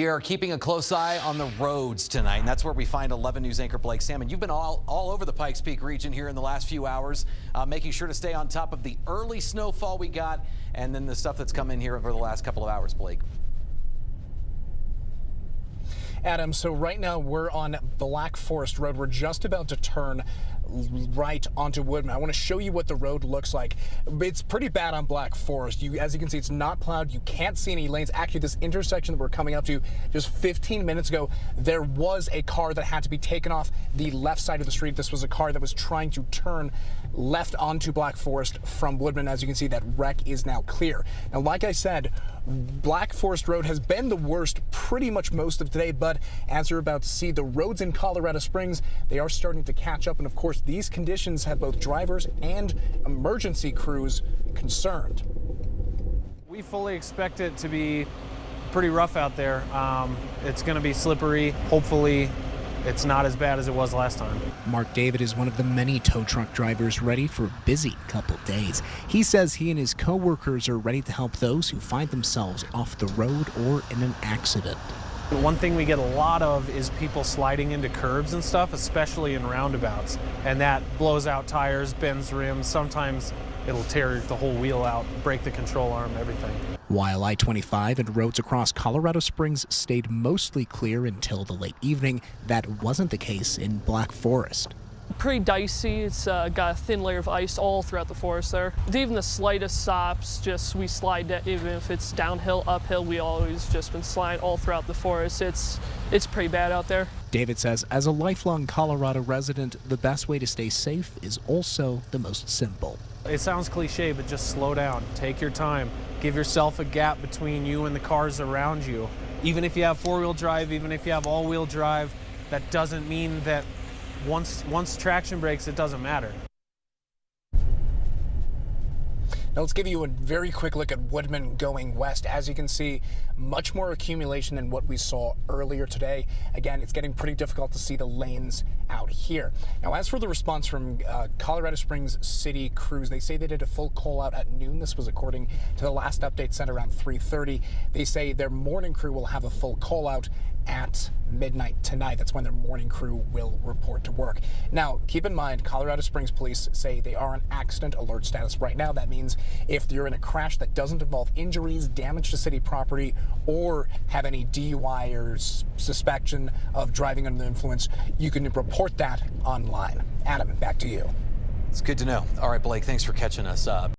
We are keeping a close eye on the roads tonight, and that's where we find 11 News anchor Blake Salmon. You've been all over the Pikes Peak region here in the last few hours, making sure to stay on top of the early snowfall we got and then the stuff that's come in here over the last couple of hours, Blake. Adam, so right now we're on Black Forest Road. We're just about to turn right onto Woodman. I want to show you what the road looks like. It's pretty bad on Black Forest. As you can see, it's not plowed. You can't see any lanes. Actually, this intersection that we're coming up to just 15 minutes ago, there was a car that had to be taken off the left side of the street. This was a car that was trying to turn left onto Black Forest from Woodman. As you can see, that wreck is now clear. Now, like I said, Black Forest Road has been the worst pretty much most of today, but as you're about to see, the roads in Colorado Springs, they are starting to catch up. And of course, these conditions have both drivers and emergency crews concerned. We fully expect it to be pretty rough out there. It's going to be slippery. Hopefully, it's not as bad as it was last time. Mark David is one of the many tow truck drivers ready for a busy couple days. He says he and his co-workers are ready to help those who find themselves off the road or in an accident. One thing we get a lot of is people sliding into curbs and stuff, especially in roundabouts. And that blows out tires, bends rims. Sometimes it'll tear the whole wheel out, break the control arm, everything. While I-25 and roads across Colorado Springs stayed mostly clear until the late evening, that wasn't the case in Black Forest. Pretty dicey. It's got a thin layer of ice all throughout the forest there. Even the slightest stops, we slide that. Even if it's downhill, uphill, we always just been sliding all throughout the forest. It's pretty bad out there. David says as a lifelong Colorado resident, the best way to stay safe is also the most simple. It sounds cliche, but just slow down. Take your time. Give yourself a gap between you and the cars around you. Even if you have four-wheel drive, even if you have all-wheel drive, that doesn't mean that once traction breaks, it doesn't matter. Now let's give you a very quick look at Woodman going west. As you can see, much more accumulation than what we saw earlier today. Again, it's getting pretty difficult to see the lanes out here. Now, as for the response from Colorado Springs City crews, they say they did a full call out at noon. This was according to the last update sent around 3:30. They say their morning crew will have a full call out at midnight tonight. That's when their morning crew will report to work. Now, keep in mind, Colorado Springs police say they are on accident alert status right now. That means if you're in a crash that doesn't involve injuries, damage to city property, or have any DUI or suspicion of driving under the influence, you can report that online. Adam, back to you. It's good to know. All right, Blake, thanks for catching us up.